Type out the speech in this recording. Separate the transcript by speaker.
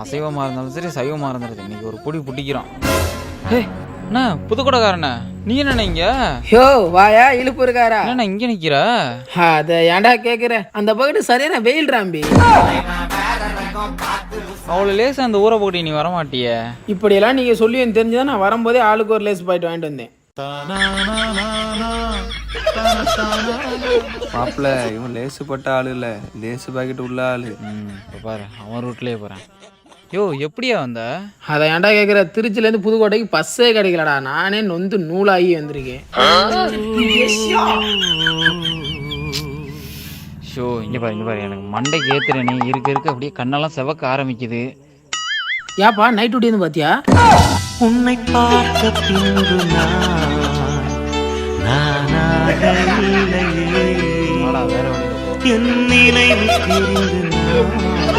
Speaker 1: அசைவமாக இருந்தாலும் சரி சைவமாக இருந்தாலும் சரி இன்னைக்கு ஒரு பொடி புட்டிக்கிறோம். அண்ணா புதுக்கோடைக்காரண்ணே, நீ என்ன இங்க?
Speaker 2: யோ வாயா இழுப்பு இருக்காரா?
Speaker 1: என்ன இங்க நிக்கிற?
Speaker 2: அத ஏன்டா கேக்குற? அந்த பக்கத்து சரியான வெயில் ராம்பி.
Speaker 1: அவ்வளோ லேசா அந்த ஊரை போட்டு நீ வரமாட்டிய.
Speaker 2: இப்படியெல்லாம் நீங்க சொல்லி தெரிஞ்சுதான் நான் வரும்போதே ஆளுக்கு ஒரு லேஸ் பாயிட்டு வாங்கிட்டு வந்தேன்.
Speaker 3: மாப்பிள்ள இவன் லேசு பட்ட ஆளு இல்ல, லேசு பாக்கெட் உள்ள ஆளு.
Speaker 1: இப்போ பாரு அவன் ரூட்லயே போறேன். யோ எப்படியா வந்த?
Speaker 2: அதை ஏன்டா கேக்குற? திருச்சில இருந்து புதுக்கோட்டைக்கு பஸ்ஸே கிடைக்கலடா. நானே நொந்து நூலாகி வந்திருக்கேன்.
Speaker 1: ஷோ இங்க பாரு எனக்கு மண்டைக்கு ஏத்துற நீ இருக்க அப்படியே கண்ணெல்லாம் செவக்க ஆரம்பிக்குது.
Speaker 2: ஏப்பா நைட் டியூட்டி வந்து பாத்தியா?
Speaker 4: உன்னை பார்த்த பின்பு
Speaker 1: வேற வழி
Speaker 4: என் நினைவு தெரிந்து